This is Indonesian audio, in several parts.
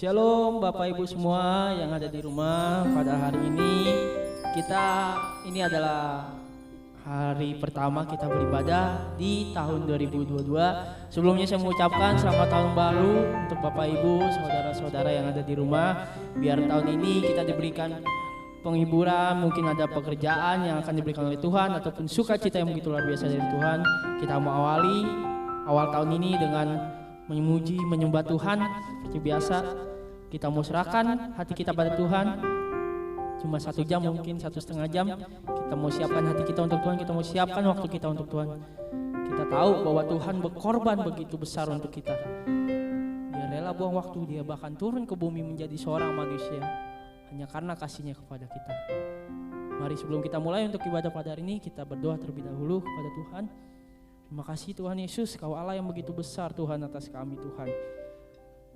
Shalom Bapak Ibu semua yang ada di rumah. Pada hari ini adalah hari pertama kita beribadah di tahun 2022. Sebelumnya saya mengucapkan selamat tahun baru untuk Bapak Ibu, saudara-saudara yang ada di rumah. Biar tahun ini kita diberikan penghiburan, mungkin ada pekerjaan yang akan diberikan oleh Tuhan, ataupun sukacita yang begitu luar biasa dari Tuhan. Kita mau awali awal tahun ini dengan memuji, menyembah Tuhan seperti biasa. Kita mau serahkan hati kita pada Tuhan. Cuma 1 jam, mungkin 1,5 jam. Kita mau siapkan hati kita untuk Tuhan. Kita mau siapkan waktu kita untuk Tuhan. Kita tahu bahwa Tuhan berkorban begitu besar untuk kita. Dia rela buang waktu, dia bahkan turun ke bumi menjadi seorang manusia hanya karena kasihnya kepada kita. Mari sebelum kita mulai untuk ibadah pada hari ini, kita berdoa terlebih dahulu kepada Tuhan. Terima kasih Tuhan Yesus, Kau Allah yang begitu besar Tuhan atas kami Tuhan.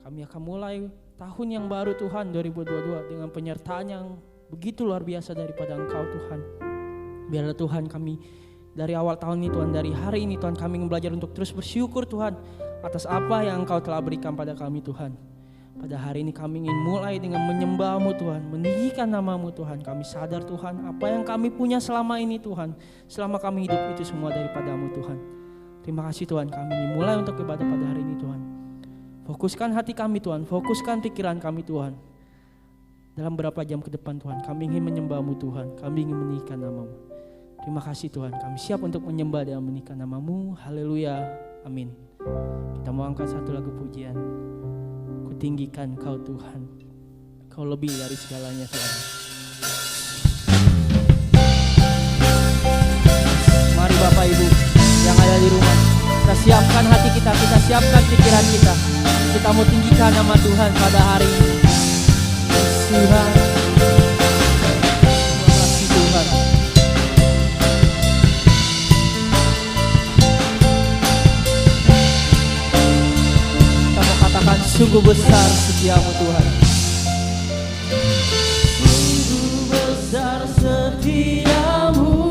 Kami akan mulai tahun yang baru Tuhan 2022 dengan penyertaan yang begitu luar biasa daripada Engkau Tuhan. Biarlah Tuhan kami dari awal tahun ini Tuhan, dari hari ini Tuhan, kami ingin belajar untuk terus bersyukur Tuhan atas apa yang Engkau telah berikan pada kami Tuhan. Pada hari ini kami ingin mulai dengan menyembah-Mu Tuhan, meninggikan nama-Mu Tuhan. Kami sadar Tuhan apa yang kami punya selama ini Tuhan, selama kami hidup itu semua daripada-Mu Tuhan. Terima kasih Tuhan, kami ingin mulai untuk ibadah pada hari ini Tuhan. Fokuskan hati kami Tuhan, fokuskan pikiran kami Tuhan. Dalam berapa jam ke depan Tuhan, kami ingin menyembah-Mu Tuhan, kami ingin meninggikan nama-Mu. Terima kasih Tuhan, kami siap untuk menyembah dan meninggikan nama-Mu. Haleluya, amin. Kita mau angkat satu lagu pujian. Kutinggikan Kau Tuhan, Kau lebih dari segalanya Tuhan. Mari Bapak Ibu yang ada di rumah, kita siapkan hati kita siapkan pikiran kita. Kita mau tinggikan nama Tuhan pada hari ini. Tuhan, terima kasih Tuhan. Kita mau katakan sungguh besar setiamu Tuhan. Sungguh besar setiamu.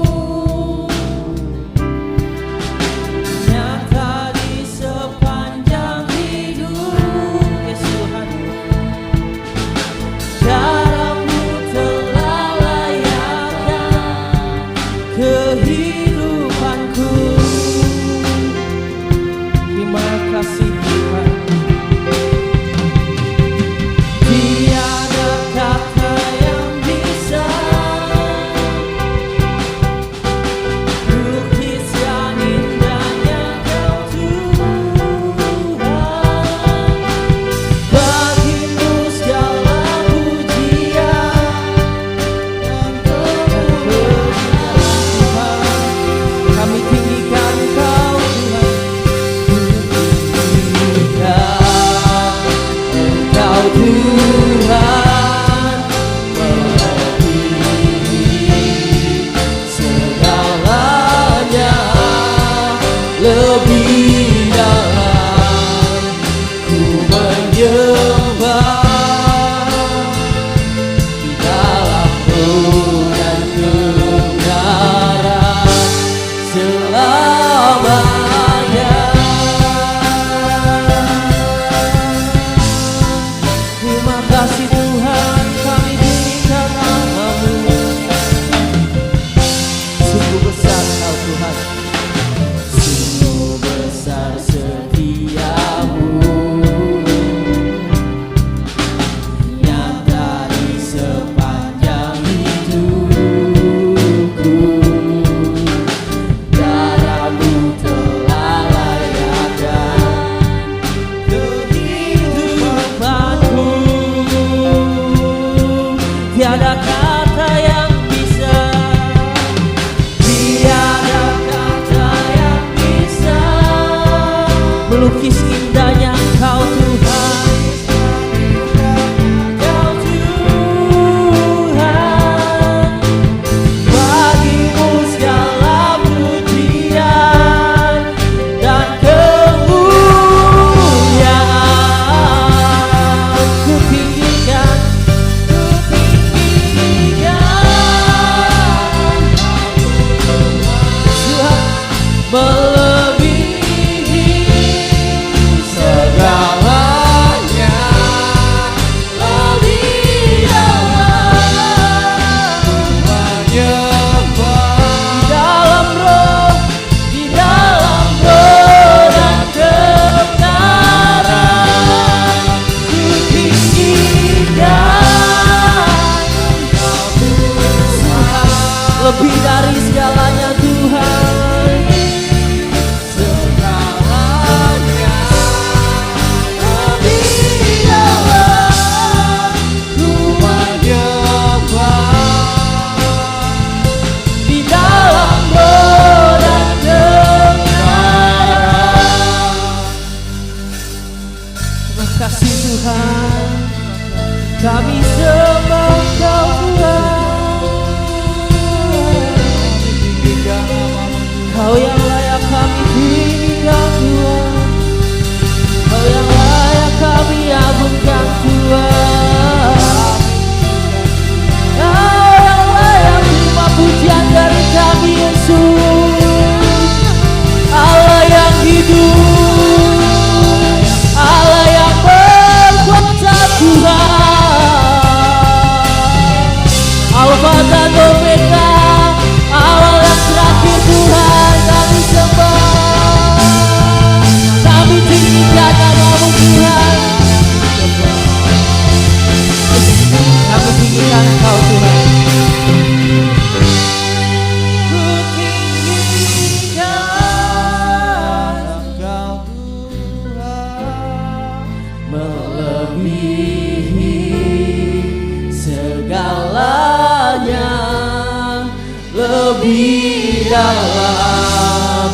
lebih dalam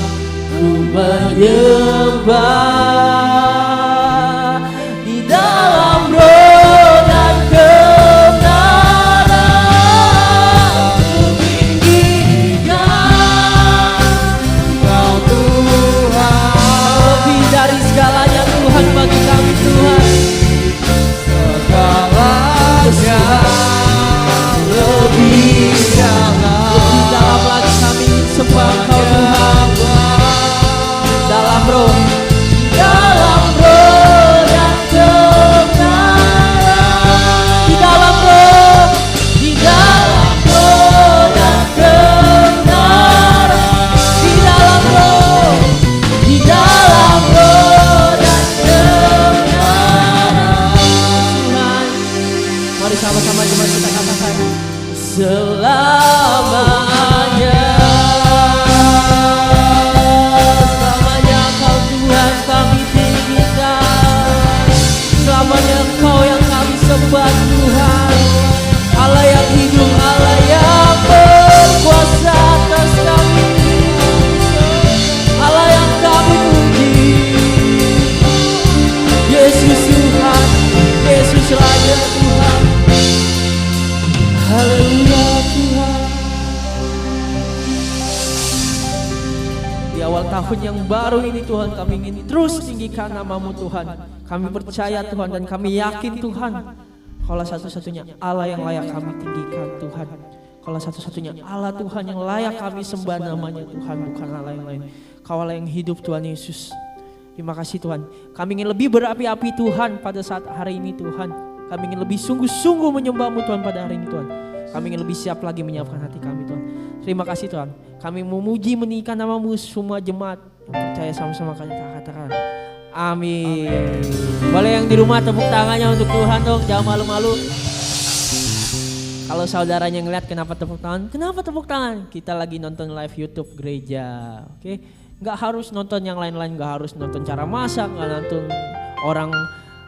ku menyembah di dalam roh dan kebenaran. Ku tinggikan Kau Tuhan, lebih dari segalanya Tuhan bagi kami Tuhan. Segalanya lebih dalam lagi kami ingin sembah Kau Tuhan. Dalam roh dan kebenaran. Di dalam roh dan kebenaran. Di dalam roh dan kebenaran. Tuhan, mari sama-sama jemaat kita katakan selamanya. Selamanya Kau Tuhan kami tinggikan, selamanya Kau yang kami sembah Tuhan. Allah yang hidup, Allah yang berkuasa atas kami, Allah yang kami puji. Yesus Tuhan, Yesus Raja Tuhan. Haleluya Tuhan. Di awal tahun yang baru ini Tuhan, kami ingin terus tinggikan nama-Mu Tuhan. Kami percaya Tuhan dan kami yakin Tuhan, Kaulah satu-satunya Allah yang layak kami tinggikan Tuhan. Kaulah satu-satunya Allah Tuhan yang layak kami sembah namanya Tuhan, bukan Allah yang lain. Kaulah yang hidup Tuhan Yesus. Terima kasih Tuhan. Kami ingin lebih berapi-api Tuhan pada saat hari ini Tuhan. Kami ingin lebih sungguh-sungguh menyembah-Mu Tuhan pada hari ini Tuhan. Kami ingin lebih siap lagi menyiapkan hati kami Tuhan. Terima kasih Tuhan. Kami memuji meninggikan nama-Mu semua jemaat yang percaya sama-sama kami katakan. Amin. Boleh yang di rumah tepuk tangannya untuk Tuhan dong. Jangan malu-malu. Kalau saudaranya ngeliat kenapa tepuk tangan? Kenapa tepuk tangan? Kita lagi nonton live YouTube gereja. Oke? Gak harus nonton yang lain-lain. Gak harus nonton cara masak. Gak nonton orang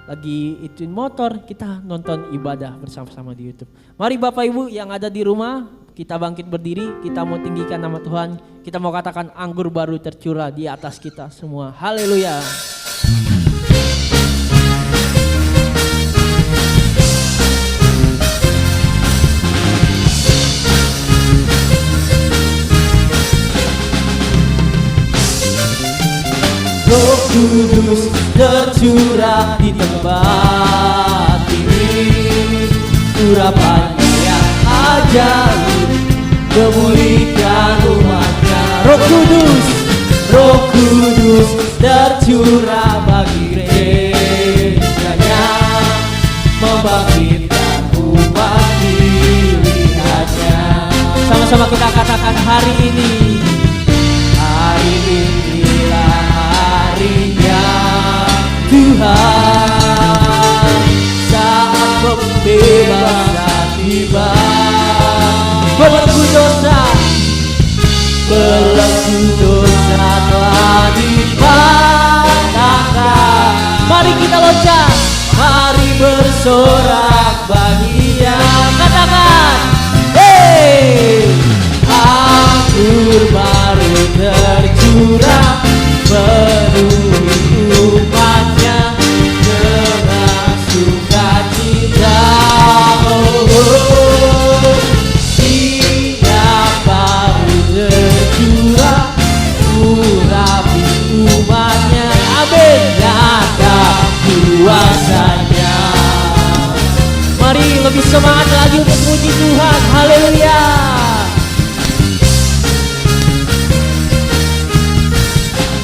lagi ituin motor, kita nonton ibadah bersama-sama di YouTube. Mari Bapak Ibu yang ada di rumah, kita bangkit berdiri, kita mau tinggikan nama Tuhan. Kita mau katakan anggur baru tercurah di atas kita semua. Haleluya. Roh Kudus tercurah di tempat ini, urapannya yang ajaib memulihkan umatnya. Roh Kudus tercurah bagi gerejanya, membangkitkan umat pilihannya. Sama-sama kita katakan hari ini. Hari inilah harinya Tuhan, saat pembebasan tiba. Belenggu dosa telah dipatahkan. Mari kita loncat, mari bersorak bahagia. Katakan, hey, anggur baru tercurah, penuhi umatnya dengan sukacita. Siap baru tercurah, urapi umatnya. Amin. Nyata kuasanya. Mari lebih semangat lagi untuk puji Tuhan. Haleluya.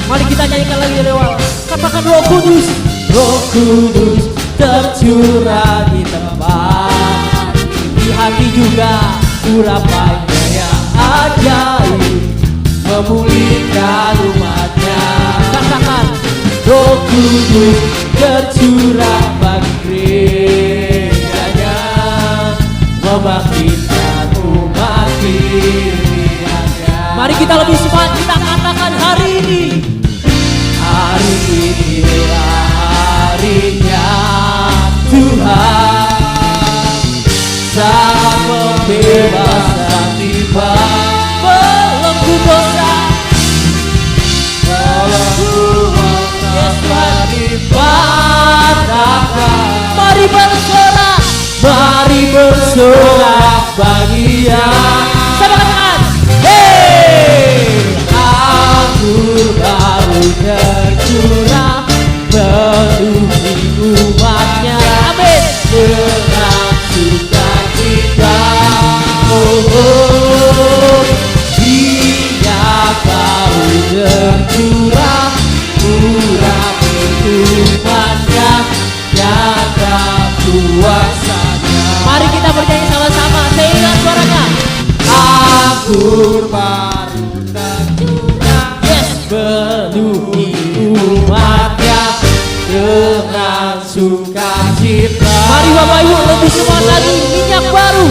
Mari kita nyanyikan lagi dari awal. Katakan Roh Kudus. Roh Kudus tercurah di tempat, di hati juga urapannya yang ajaib memulihkan umatnya. Katakan Roh Kudus tercurah bagi gerejanya, membangkitkan umat pilihannya. Mari kita lebih semangat, kita katakan hari ini. Hari inilah harinya Tuhan, saat pembebasan tiba. Mari bersorak, mari bersorak bahagia. Sama katakan, hey, anggur baru tercurah penuhi umatnya. Amin. Dengan sukacita, oh, minyak baru tercurah, urapi umatnya, nyata kuasanya. Mari kita bernyanyi sama-sama sehingga suaranya. Anggur baru tercurah, yes, penuhi umatnya dengan sukacita. Mari Bapak Ibu lebih semangat lagi. Minyak baru,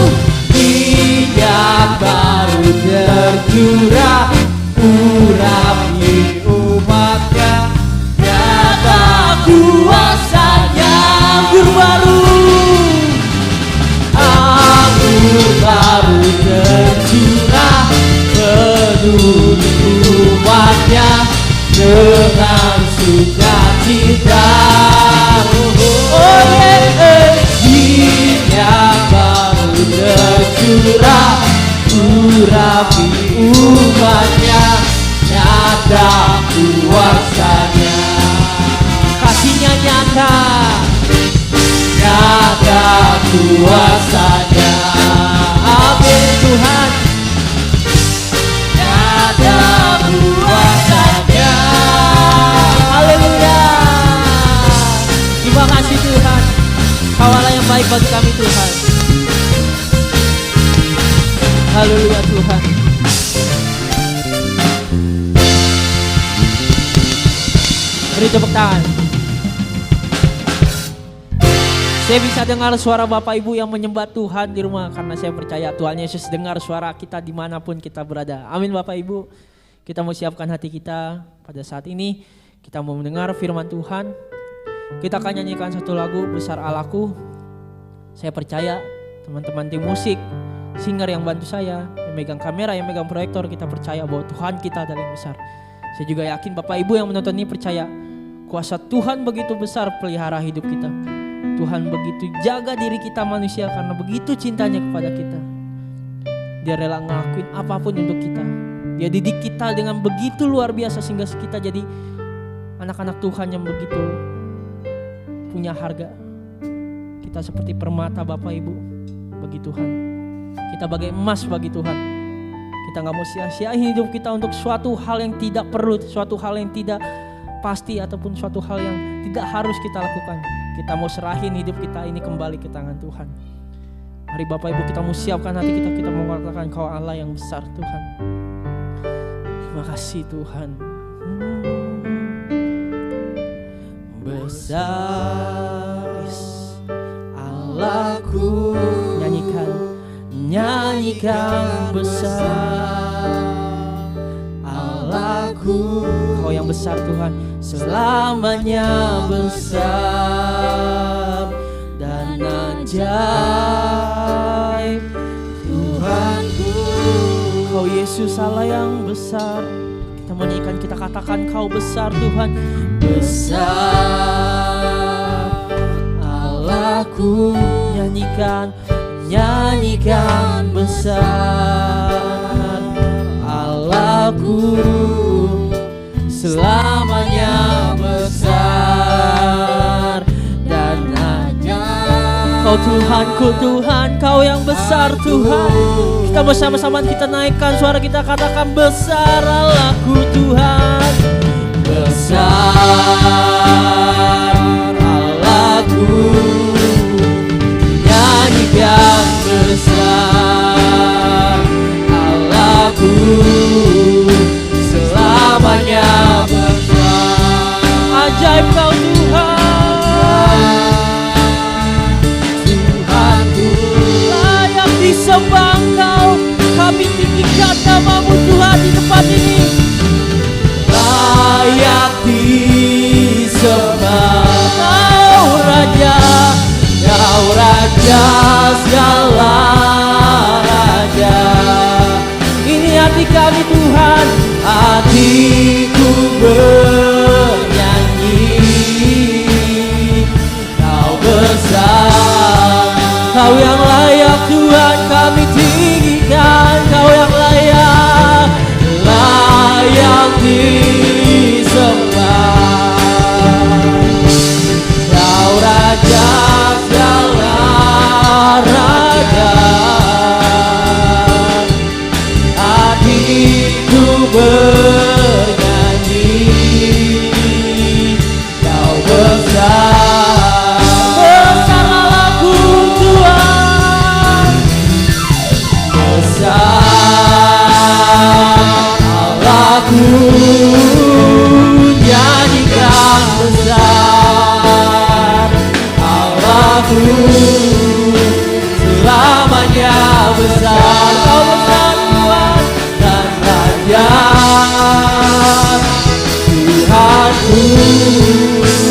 minyak baru tercurah, urapi umatnya, nyata kuasanya. Anggur baru, anggur baru tercurah, penuhi umatnya dengan sukacita. Oh yeah, minyak baru tercurah, urapi umatnya, nyata kuasanya. Kasihnya nyata, nyata kuasanya. Amin Tuhan, nyata kuasanya. Haleluya. Terima kasih Tuhan, Kau Allah yang baik bagi kami Tuhan. Haleluya Tuhan. Beri tepuk tangan. Saya bisa dengar suara Bapak Ibu yang menyembah Tuhan di rumah, karena saya percaya Tuhan Yesus dengar suara kita dimanapun kita berada. Amin Bapak Ibu. Kita mau siapkan hati kita pada saat ini. Kita mau mendengar firman Tuhan. Kita akan nyanyikan satu lagu, Besar Allahku. Saya percaya teman-teman tim musik, singer yang bantu saya, yang megang kamera, yang megang proyektor, kita percaya bahwa Tuhan kita adalah yang besar. Saya juga yakin Bapak Ibu yang menonton ini percaya kuasa Tuhan begitu besar pelihara hidup kita. Tuhan begitu jaga diri kita manusia karena begitu cintanya kepada kita. Dia rela ngelakuin apapun untuk kita. Dia didik kita dengan begitu luar biasa sehingga kita jadi anak-anak Tuhan yang begitu punya harga. Kita seperti permata Bapak Ibu bagi Tuhan. Kita bagai emas bagi Tuhan. Kita gak mau sia-siain hidup kita untuk suatu hal yang tidak perlu, suatu hal yang tidak pasti, ataupun suatu hal yang tidak harus kita lakukan. Kita mau serahin hidup kita ini kembali ke tangan Tuhan. Mari Bapak Ibu kita mau siapkan hati kita. Kita mau mengatakan Kau Allah yang besar Tuhan. Terima kasih Tuhan. Besar Allahku. Nyanyikan, nyanyikan besar Allahku. Kau yang besar Tuhan, selamanya besar dan ajaib Tuhanku. Kau Yesus Allah yang besar. Kita menyanyikan, kita katakan Kau besar Tuhan. Besar Allahku. Nyanyikan, nyanyikan besar Allahku, selamanya besar dan ajaib. Kau Tuhanku Tuhan, Kau yang besar Tuhan. Kita bersama-sama kita naikkan suara, kita katakan besar Allahku Tuhan. Besar Allahku. Nyanyikan besar Allahku, selamanya besar. Ajaib Kau Tuhan. Tuhanku layak disembah Kau. Kami tinggikan nama-Mu Tuhan di tempat ini.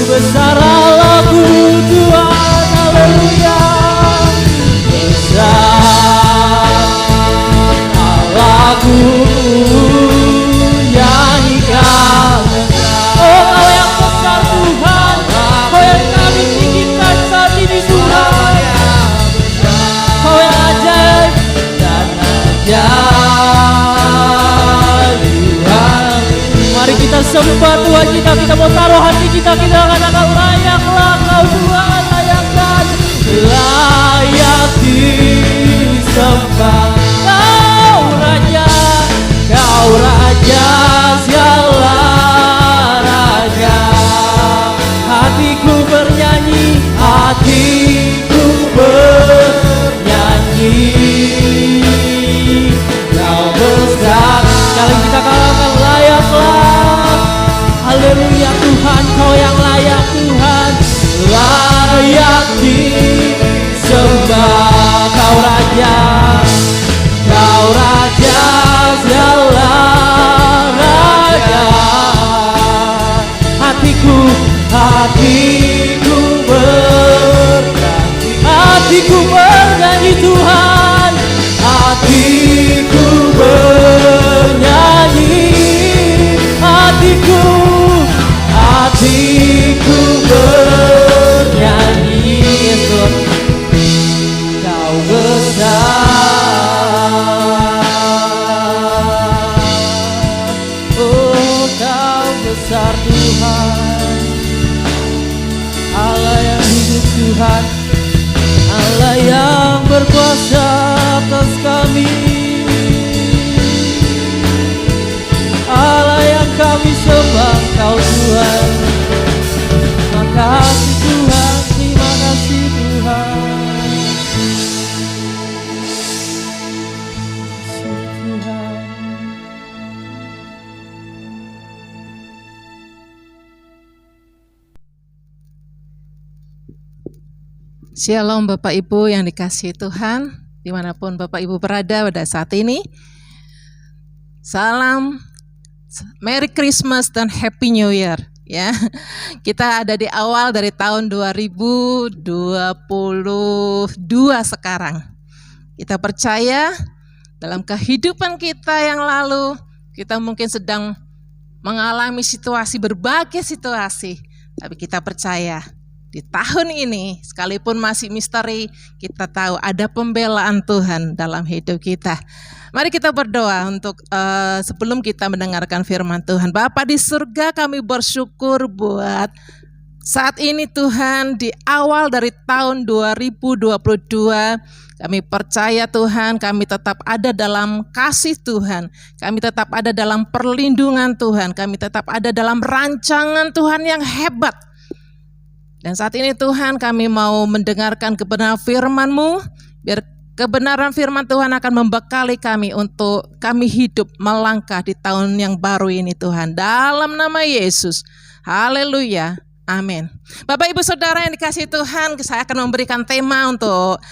Besar Allahku Tuhan, haleluya. Besar Allahku, nyanyikan. Oh, Kau yang besar Tuhan, Kau yang kami tinggikan saat ini Tuhan. Kau yang ajaib dan ajaib Tuhan. Mari kita sembah Tuhan kita mau taruh hati kita katakan layaklah Kau Tuhan, layakkan, layak disembah. Kau Raja, segala Raja. Hatiku bernyanyi, hatiku bernyanyi. Kau besar, sekali kita katakan layaklah. Haleluya Tuhan, Kau yang layak Tuhan, layak disembah. Kau Raja, segala Raja. Hatiku bernyanyi Tuhan, hatiku bernyanyi, hatiku bernyanyi. Yesus, Kau besar, oh Kau besar Tuhan, Allah yang hidup Tuhan, Allah yang berkuasa atas kami, Allah yang kami sembah Kau Tuhan. Makasih Tuhan, terima kasih Tuhan. Shalom Bapak Ibu yang dikasihi Tuhan, dimanapun Bapak Ibu berada pada saat ini. Salam, Merry Christmas dan Happy New Year. Ya, kita ada di awal dari tahun 2022 sekarang. Kita percaya dalam kehidupan kita yang lalu, kita mungkin sedang mengalami berbagai situasi, tapi kita percaya di tahun ini, sekalipun masih misteri, kita tahu ada pembelaan Tuhan dalam hidup kita. Mari kita berdoa untuk sebelum kita mendengarkan firman Tuhan. Bapa di surga, kami bersyukur buat saat ini Tuhan, di awal dari tahun 2022, kami percaya Tuhan, kami tetap ada dalam kasih Tuhan, kami tetap ada dalam perlindungan Tuhan, kami tetap ada dalam rancangan Tuhan yang hebat. Dan saat ini Tuhan, kami mau mendengarkan kebenaran firman-Mu, biar kebenaran firman Tuhan akan membekali kami untuk kami hidup melangkah di tahun yang baru ini Tuhan. Dalam nama Yesus, haleluya, amin. Bapak Ibu Saudara yang dikasihi Tuhan, saya akan memberikan tema untuk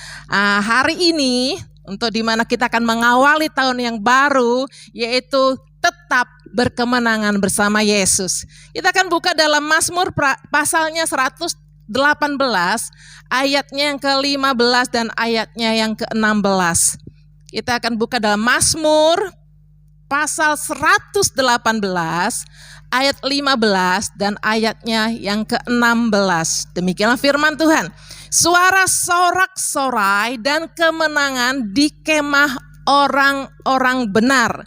hari ini, untuk dimana kita akan mengawali tahun yang baru, yaitu tetap berkemenangan bersama Yesus. Kita akan buka dalam Mazmur pasalnya 118, ayatnya yang ke-15 dan ayatnya yang ke-16. Kita akan buka dalam Mazmur pasal 118, ayat 15 dan ayatnya yang ke-16. Demikianlah firman Tuhan. Suara sorak-sorai dan kemenangan di kemah orang-orang benar.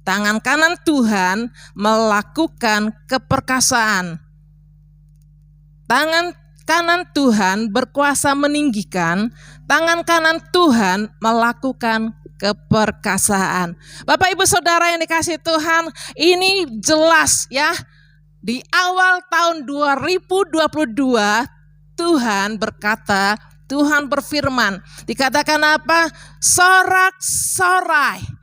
Tangan kanan Tuhan melakukan keperkasaan. Tangan kanan Tuhan berkuasa meninggikan. Tangan kanan Tuhan melakukan keperkasaan. Bapak Ibu Saudara yang dikasihi Tuhan, ini jelas ya. Di awal tahun 2022 Tuhan berkata, Tuhan berfirman, dikatakan apa? Sorak-sorai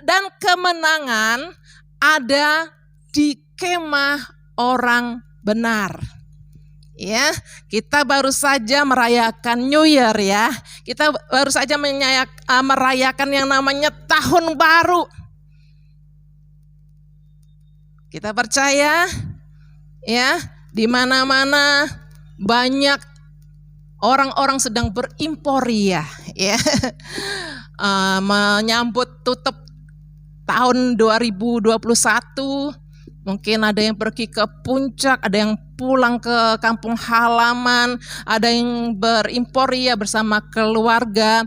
dan kemenangan ada di kemah orang benar. Ya, kita baru saja merayakan New Year ya. Kita baru saja merayakan yang namanya tahun baru. Kita percaya ya, di mana-mana banyak orang-orang sedang berimporia, ya, menyambut tutup tahun 2021. Mungkin ada yang pergi ke puncak, ada yang pulang ke kampung halaman, ada yang berimporia bersama keluarga,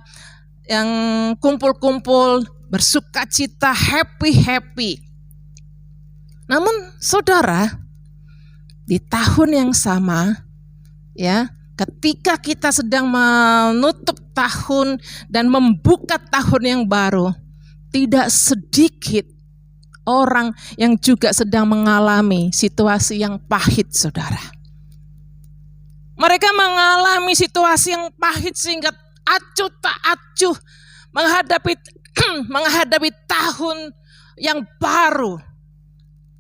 yang kumpul-kumpul, bersukacita, happy. Namun saudara, di tahun yang sama, ya, ketika kita sedang menutup tahun dan membuka tahun yang baru, tidak sedikit orang yang juga sedang mengalami situasi yang pahit, saudara. Mereka mengalami situasi yang pahit sehingga acuh tak acuh menghadapi tahun yang baru.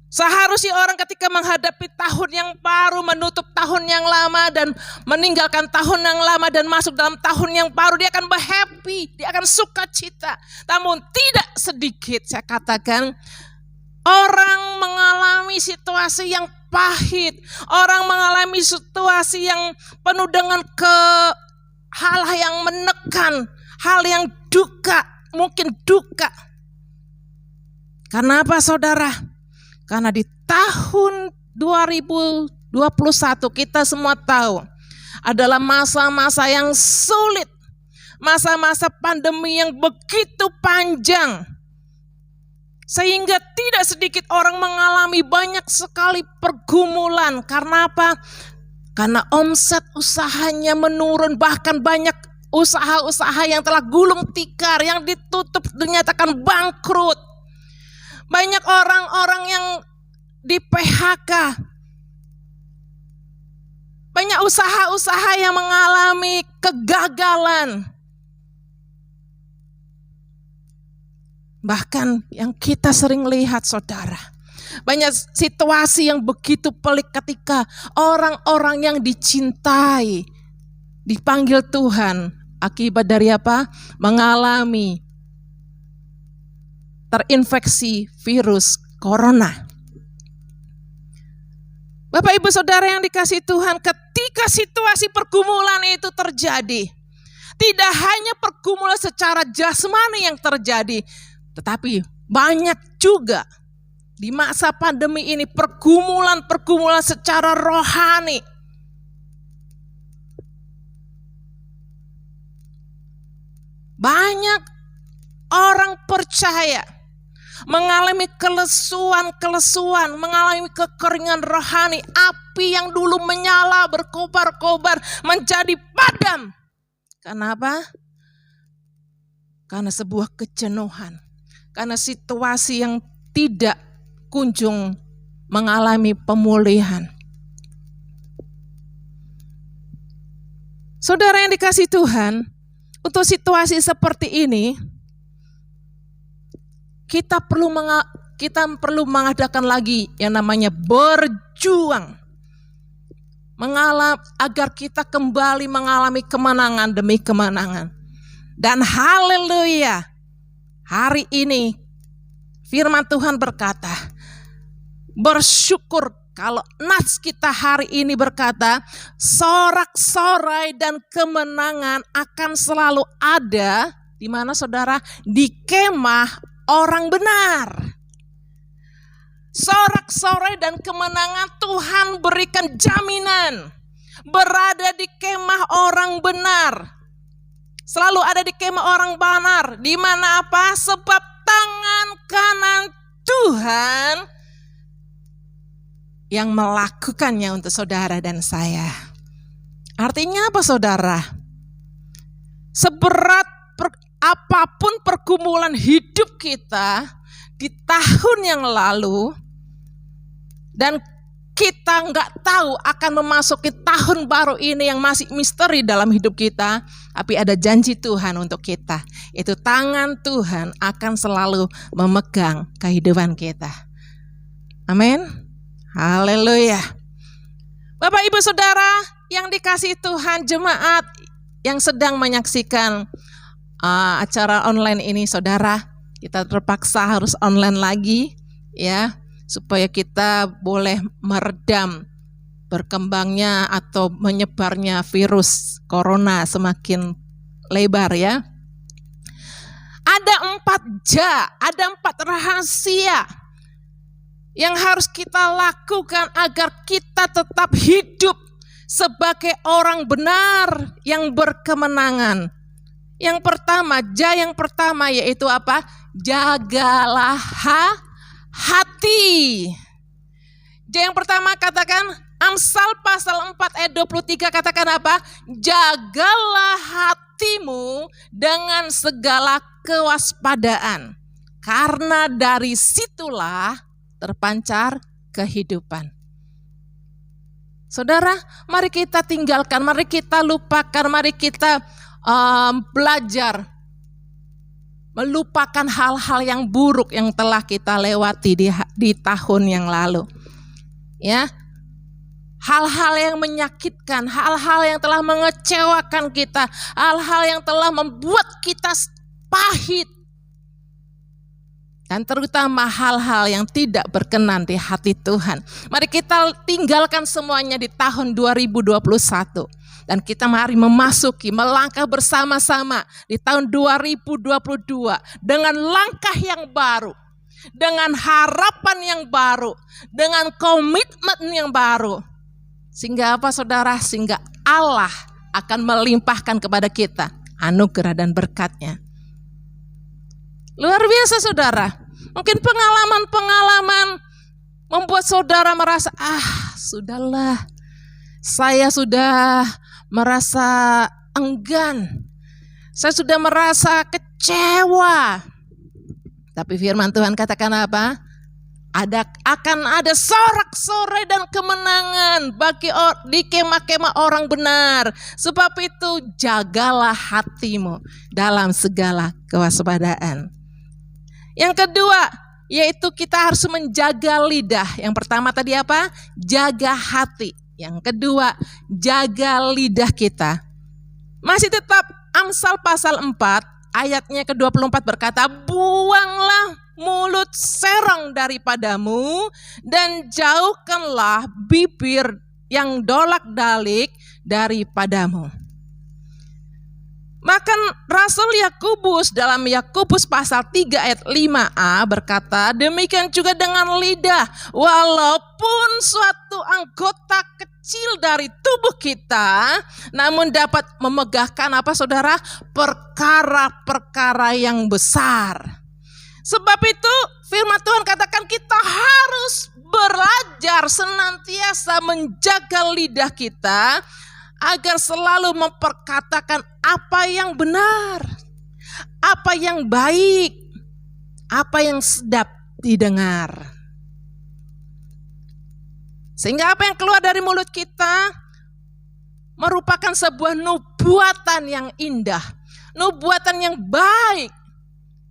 Seharusnya orang ketika menghadapi tahun yang baru, menutup tahun yang lama dan meninggalkan tahun yang lama dan masuk dalam tahun yang baru, dia akan happy, dia akan sukacita. Namun tidak sedikit, saya katakan, orang mengalami situasi yang pahit, orang mengalami situasi yang penuh dengan hal yang menekan, hal yang duka, mungkin duka. Karena apa, saudara? Karena di tahun 2021 kita semua tahu adalah masa-masa yang sulit, masa-masa pandemi yang begitu panjang. Sehingga tidak sedikit orang mengalami banyak sekali pergumulan. Karena apa? Karena omset usahanya menurun, bahkan banyak usaha-usaha yang telah gulung tikar, yang ditutup dinyatakan bangkrut. Banyak orang-orang yang di PHK. Banyak usaha-usaha yang mengalami kegagalan. Bahkan yang kita sering lihat, saudara, banyak situasi yang begitu pelik ketika orang-orang yang dicintai dipanggil Tuhan akibat dari apa? Mengalami terinfeksi virus corona. Bapak Ibu Saudara yang dikasihi Tuhan, ketika situasi pergumulan itu terjadi, tidak hanya pergumulan secara jasmani yang terjadi, tetapi banyak juga di masa pandemi ini pergumulan-pergumulan secara rohani. Banyak orang percaya mengalami kelesuan, mengalami kekeringan rohani. Api yang dulu menyala, berkobar-kobar, menjadi padam. Kenapa? Karena sebuah kejenuhan. Karena situasi yang tidak kunjung mengalami pemulihan. Saudara yang dikasihi Tuhan, untuk situasi seperti ini, kita perlu mengadakan lagi yang namanya berjuang. Agar kita kembali mengalami kemenangan demi kemenangan. Dan haleluya, hari ini firman Tuhan berkata, bersyukur kalau nas kita hari ini berkata, sorak-sorai dan kemenangan akan selalu ada, di mana saudara? Di kemah orang benar. Sorak-sorai dan kemenangan Tuhan berikan jaminan, berada di kemah orang benar. Selalu ada di kemah orang benar. Di mana apa? Sebab tangan kanan Tuhan yang melakukannya untuk saudara dan saya. Artinya apa, saudara? Seberat apapun pergumulan hidup kita di tahun yang lalu, dan kita nggak tahu akan memasuki tahun baru ini yang masih misteri dalam hidup kita, tapi ada janji Tuhan untuk kita. Itu tangan Tuhan akan selalu memegang kehidupan kita. Amin. Haleluya. Bapak Ibu Saudara yang dikasihi Tuhan, jemaat yang sedang menyaksikan acara online ini, saudara, kita terpaksa harus online lagi, ya. supaya kita boleh meredam berkembangnya atau menyebarnya virus corona semakin lebar ya. Ada 4 rahasia yang harus kita lakukan agar kita tetap hidup sebagai orang benar yang berkemenangan. Yang pertama yaitu apa? Jagalah hati. Yang pertama katakan Amsal pasal 4 ayat 23 katakan apa? Jagalah hatimu dengan segala kewaspadaan, karena dari situlah terpancar kehidupan. Saudara, mari kita tinggalkan, mari kita lupakan, mari kita belajar melupakan hal-hal yang buruk yang telah kita lewati di tahun yang lalu. Ya. Hal-hal yang menyakitkan, hal-hal yang telah mengecewakan kita, hal-hal yang telah membuat kita pahit. Dan terutama hal-hal yang tidak berkenan di hati Tuhan. Mari kita tinggalkan semuanya di tahun 2021. Dan kita mari melangkah bersama-sama di tahun 2022 dengan langkah yang baru, dengan harapan yang baru, dengan komitmen yang baru. Sehingga apa saudara? Sehingga Allah akan melimpahkan kepada kita anugerah dan berkat-Nya. Luar biasa saudara. Mungkin pengalaman-pengalaman membuat saudara merasa, sudahlah, saya sudah merasa enggan, saya sudah merasa kecewa. Tapi firman Tuhan katakan apa? Akan ada sorak-sorai dan kemenangan bagi di kemah-kemah orang benar. Sebab itu jagalah hatimu dalam segala kewaspadaan. Yang kedua, yaitu kita harus menjaga lidah. Yang pertama tadi apa? Jaga hati. Yang kedua, jaga lidah kita. Masih tetap Amsal pasal 4 ayatnya ke-24 berkata, buanglah mulut serong daripadamu dan jauhkanlah bibir yang dolak-dalik daripadamu. Maka Rasul Yakobus dalam Yakobus pasal 3 ayat 5a berkata, demikian juga dengan lidah, walaupun suatu anggota kecil dari tubuh kita, namun dapat memegahkan apa saudara? Perkara-perkara yang besar. Sebab itu firman Tuhan katakan kita harus belajar senantiasa menjaga lidah kita agar selalu memperkatakan apa yang benar, apa yang baik, apa yang sedap didengar. Sehingga apa yang keluar dari mulut kita merupakan sebuah nubuatan yang indah, nubuatan yang baik,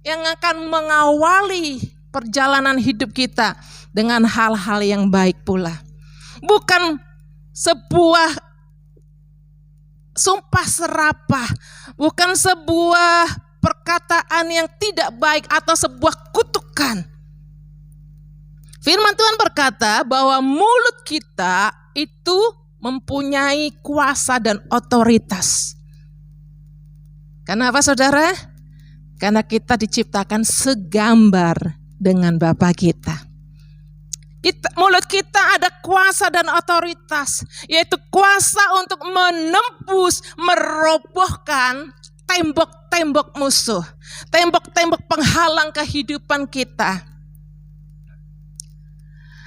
yang akan mengawali perjalanan hidup kita dengan hal-hal yang baik pula. Bukan sebuah sumpah serapah, bukan sebuah perkataan yang tidak baik atau sebuah kutukan. Firman Tuhan berkata bahwa mulut kita itu mempunyai kuasa dan otoritas. Kenapa saudara? Karena kita diciptakan segambar dengan Bapa kita. Mulut kita ada kuasa dan otoritas, yaitu kuasa untuk menembus, merobohkan tembok-tembok musuh, tembok-tembok penghalang kehidupan kita.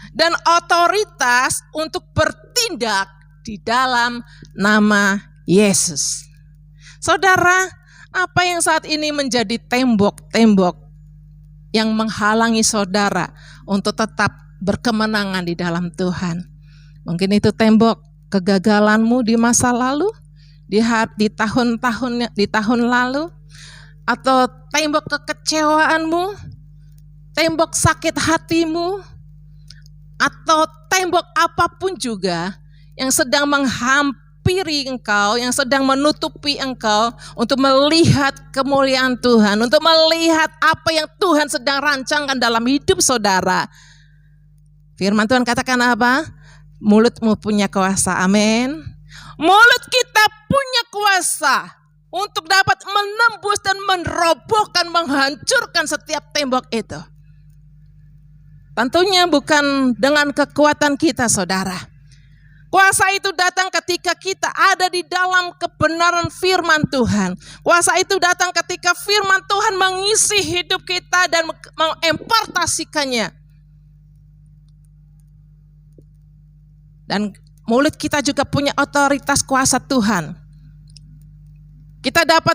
Dan otoritas untuk bertindak di dalam nama Yesus. Saudara, apa yang saat ini menjadi tembok-tembok yang menghalangi saudara untuk tetap berkemenangan di dalam Tuhan? Mungkin itu tembok kegagalanmu di masa lalu, di tahun lalu, atau tembok kekecewaanmu, tembok sakit hatimu, atau tembok apapun juga yang sedang menghampiri engkau, yang sedang menutupi engkau untuk melihat kemuliaan Tuhan, untuk melihat apa yang Tuhan sedang rancangkan dalam hidup saudara. Firman Tuhan katakan apa? Mulutmu punya kuasa, amin. Mulut kita punya kuasa untuk dapat menembus dan merobohkan, menghancurkan setiap tembok itu. Tentunya bukan dengan kekuatan kita, saudara. Kuasa itu datang ketika kita ada di dalam kebenaran firman Tuhan. Kuasa itu datang ketika firman Tuhan mengisi hidup kita dan mengimpartasikannya. Dan mulut kita juga punya otoritas kuasa Tuhan. Kita dapat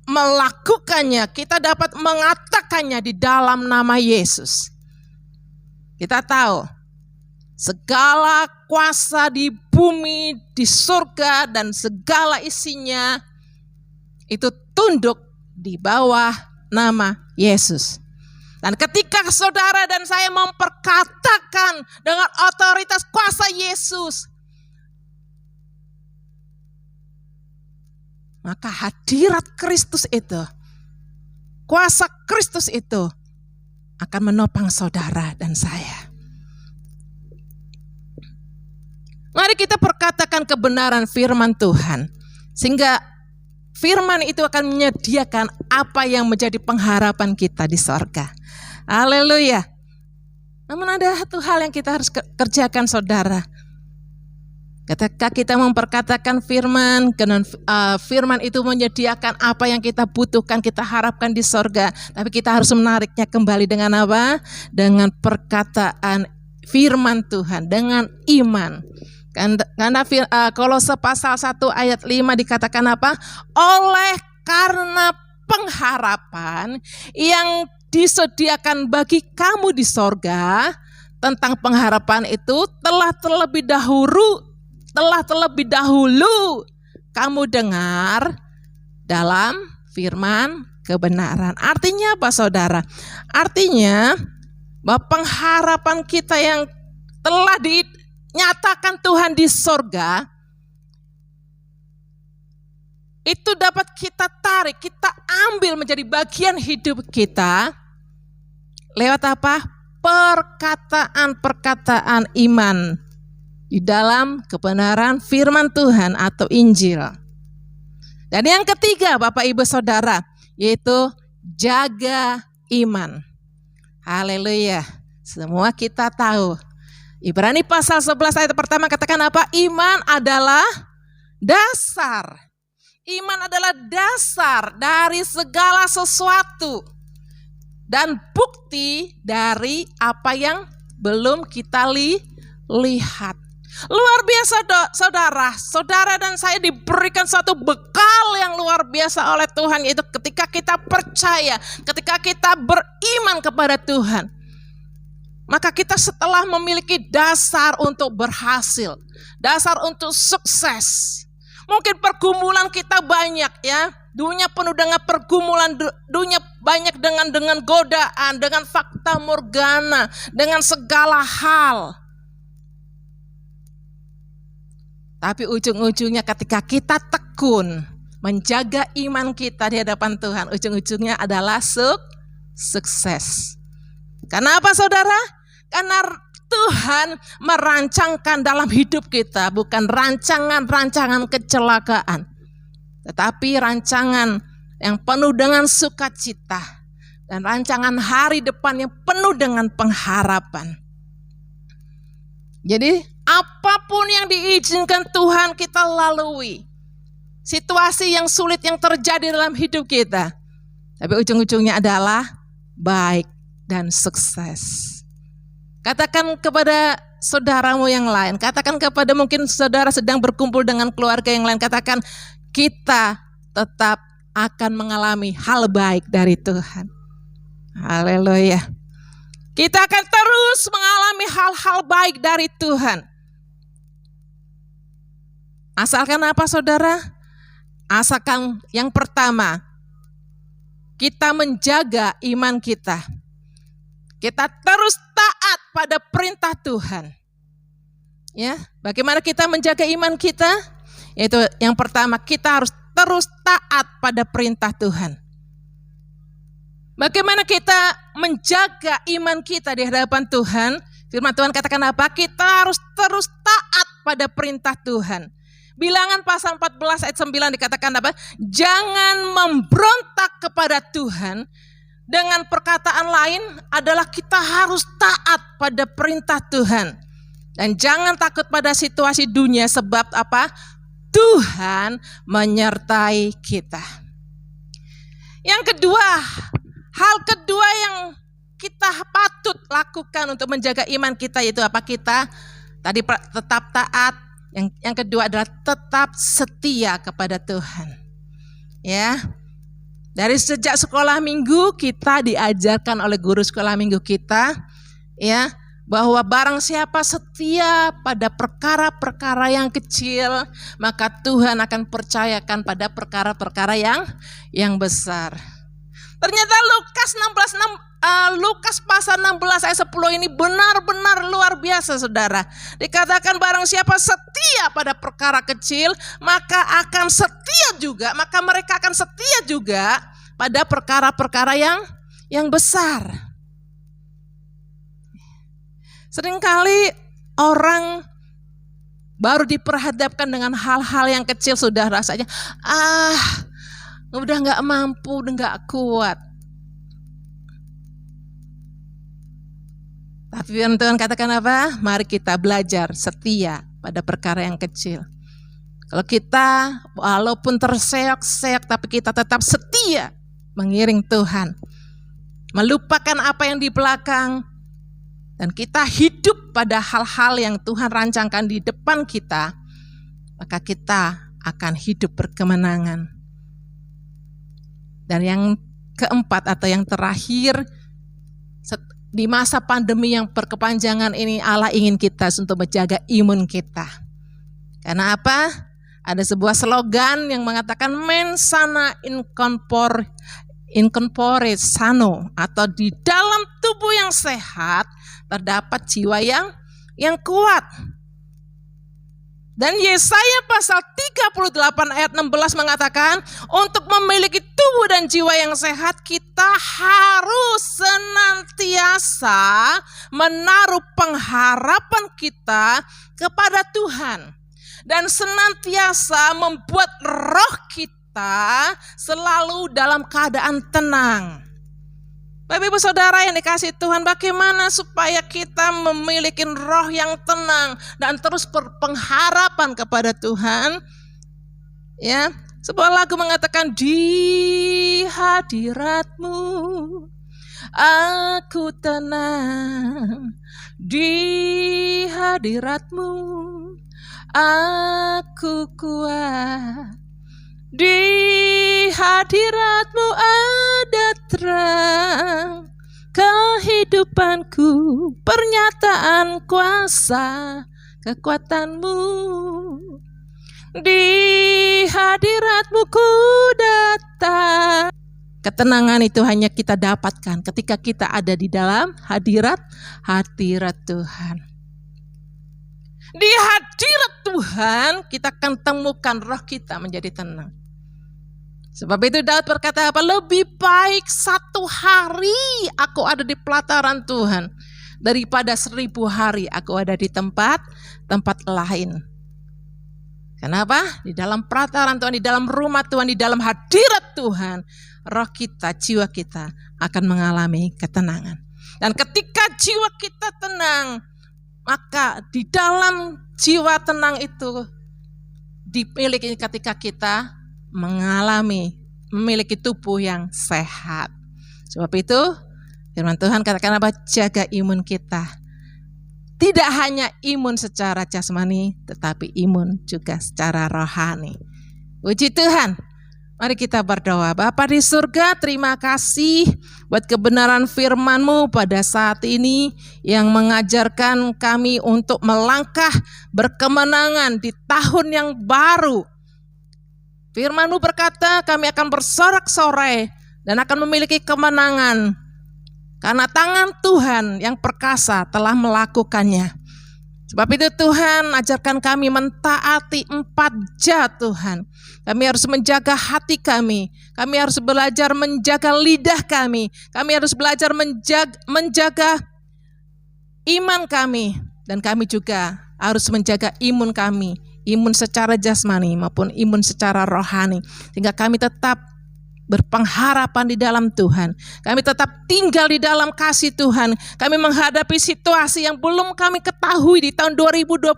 melakukannya, kita dapat mengatakannya di dalam nama Yesus. Kita tahu segala kuasa di bumi, di surga, dan segala isinya itu tunduk di bawah nama Yesus. Dan ketika saudara dan saya memperkatakan dengan otoritas kuasa Yesus, maka hadirat Kristus itu, kuasa Kristus itu akan menopang saudara dan saya. Mari kita perkatakan kebenaran firman Tuhan, sehingga firman itu akan menyediakan apa yang menjadi pengharapan kita di sorga. Haleluya. Namun ada satu hal yang kita harus kerjakan, saudara. Ketika kita memperkatakan firman, firman itu menyediakan apa yang kita butuhkan, kita harapkan di sorga. Tapi kita harus menariknya kembali dengan apa? Dengan perkataan firman Tuhan, dengan iman. Karena Kolose pasal 1 ayat 5 dikatakan apa? Oleh karena pengharapan yang disediakan bagi kamu di sorga, tentang pengharapan itu telah terlebih dahulu kamu dengar dalam firman kebenaran. Artinya apa, saudara? Artinya bahwa pengharapan kita yang telah dinyatakan Tuhan di sorga itu dapat kita tarik, kita ambil menjadi bagian hidup kita lewat apa? Perkataan-perkataan iman di dalam kebenaran firman Tuhan atau Injil. Dan yang ketiga, Bapak Ibu Saudara, yaitu jaga iman. Haleluya. Semua kita tahu. Ibrani pasal 11 ayat pertama katakan apa? Iman adalah dasar. Iman adalah dasar dari segala sesuatu. Dan bukti dari apa yang belum kita lihat. Luar biasa saudara dan saya diberikan suatu bekal yang luar biasa oleh Tuhan, yaitu ketika kita percaya, ketika kita beriman kepada Tuhan, maka kita setelah memiliki dasar untuk berhasil, dasar untuk sukses. Mungkin pergumulan kita banyak ya, dunia penuh dengan pergumulan, dunia banyak dengan godaan, dengan fakta morgana, dengan segala hal. Tapi ujung-ujungnya ketika kita tekun menjaga iman kita di hadapan Tuhan, ujung-ujungnya adalah sukses. Karena apa, saudara? Karena Tuhan merancangkan dalam hidup kita bukan rancangan-rancangan kecelakaan, tetapi rancangan yang penuh dengan sukacita dan rancangan hari depan yang penuh dengan pengharapan. Jadi apapun yang diizinkan Tuhan kita lalui, situasi yang sulit yang terjadi dalam hidup kita, tapi ujung-ujungnya adalah baik dan sukses. Katakan kepada saudaramu yang lain, katakan kepada mungkin saudara sedang berkumpul dengan keluarga yang lain, katakan kita tetap akan mengalami hal baik dari Tuhan. Haleluya. Kita akan terus mengalami hal-hal baik dari Tuhan. Asalkan apa, saudara? Asalkan yang pertama, kita menjaga iman kita. Kita terus taat pada perintah Tuhan. Ya, bagaimana kita menjaga iman kita? Yaitu yang pertama, kita harus terus taat pada perintah Tuhan. Bagaimana kita menjaga iman kita di hadapan Tuhan? Firman Tuhan katakan apa? Kita harus terus taat pada perintah Tuhan. Bilangan pasal 14 ayat 9 dikatakan apa? Jangan memberontak kepada Tuhan. Dengan perkataan lain adalah kita harus taat pada perintah Tuhan. Dan jangan takut pada situasi dunia, sebab apa? Tuhan menyertai kita. Yang kedua, hal kedua yang kita patut lakukan untuk menjaga iman kita yaitu apa? Kita tadi tetap taat. Yang kedua adalah tetap setia kepada Tuhan. Ya. Dari sejak sekolah minggu kita diajarkan oleh guru sekolah minggu kita, ya, bahwa barang siapa setia pada perkara-perkara yang kecil, maka Tuhan akan percayakan pada perkara-perkara yang besar. Ternyata Lukas pasal 16 ayat 10 ini benar-benar luar biasa, saudara. Dikatakan barang siapa setia pada perkara kecil, maka mereka akan setia juga pada perkara-perkara yang besar. Seringkali orang baru diperhadapkan dengan hal-hal yang kecil sudah rasanya, udah gak mampu, udah gak kuat. Tapi Tuhan katakan apa? Mari kita belajar setia pada perkara yang kecil. Kalau kita walaupun terseok-seok tapi kita tetap setia mengiring Tuhan. Melupakan apa yang di belakang. Dan kita hidup pada hal-hal yang Tuhan rancangkan di depan kita. Maka kita akan hidup berkemenangan. Dan yang keempat atau yang terakhir, di masa pandemi yang berkepanjangan ini Allah ingin kita untuk menjaga imun kita. Karena apa? Ada sebuah slogan yang mengatakan mens sana in corpore sano, atau di dalam tubuh yang sehat terdapat jiwa yang kuat. Dan Yesaya pasal 38 ayat 16 mengatakan, untuk memiliki tubuh dan jiwa yang sehat, kita harus senantiasa menaruh pengharapan kita kepada Tuhan. Dan senantiasa membuat roh kita selalu dalam keadaan tenang. Bapak Ibu Saudara yang dikasihi Tuhan, bagaimana supaya kita memiliki roh yang tenang dan terus berpengharapan kepada Tuhan? Ya, sebuah lagu mengatakan, di hadirat-Mu aku tenang, di hadirat-Mu aku kuat. Di hadirat-Mu ada terang kehidupanku, pernyataan kuasa kekuatan-Mu. Di hadirat-Mu ku datang. Ketenangan itu hanya kita dapatkan ketika kita ada di dalam hadirat Tuhan. Di hadirat Tuhan kita akan temukan roh kita menjadi tenang. Sebab itu Daud berkata apa? Lebih baik 1 hari aku ada di pelataran Tuhan daripada 1000 hari aku ada di tempat lain. Kenapa? Di dalam pelataran Tuhan, di dalam rumah Tuhan, di dalam hadirat Tuhan, roh kita, jiwa kita akan mengalami ketenangan. Dan ketika jiwa kita tenang, maka di dalam jiwa tenang itu dimiliki ketika kita memiliki tubuh yang sehat. Sebab itu firman Tuhan katakan apa? Jaga imun kita. Tidak hanya imun secara jasmani, tetapi imun juga secara rohani. Puji Tuhan. Mari kita berdoa. Bapa di surga, terima kasih buat kebenaran firman-Mu pada saat ini yang mengajarkan kami untuk melangkah berkemenangan di tahun yang baru. Firman-Mu berkata kami akan bersorak-sorai dan akan memiliki kemenangan karena tangan Tuhan yang perkasa telah melakukannya. Sebab itu Tuhan ajarkan kami mentaati 4 J Tuhan. Kami harus menjaga hati kami. Kami harus belajar menjaga lidah kami. Kami harus belajar menjaga iman kami, dan kami juga harus menjaga imun kami, imun secara jasmani maupun imun secara rohani, sehingga kami tetap berpengharapan di dalam Tuhan. Kami tetap tinggal di dalam kasih Tuhan. Kami menghadapi situasi yang belum kami ketahui di tahun 2022.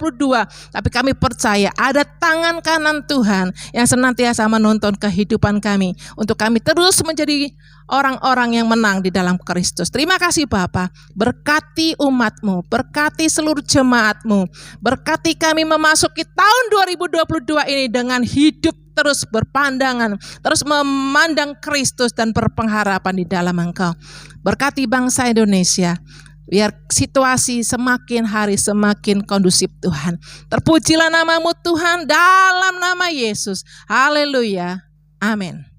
Tapi kami percaya ada tangan kanan Tuhan yang senantiasa menuntun kehidupan kami, untuk kami terus menjadi orang-orang yang menang di dalam Kristus. Terima kasih Bapa. Berkati umat-Mu, berkati seluruh jemaat-Mu, berkati kami memasuki tahun 2022 ini dengan hidup terus berpandangan, terus memandang Kristus dan berpengharapan di dalam Engkau. Berkati bangsa Indonesia, biar situasi semakin hari semakin kondusif Tuhan. Terpujilah nama-Mu Tuhan, dalam nama Yesus. Haleluya. Amin.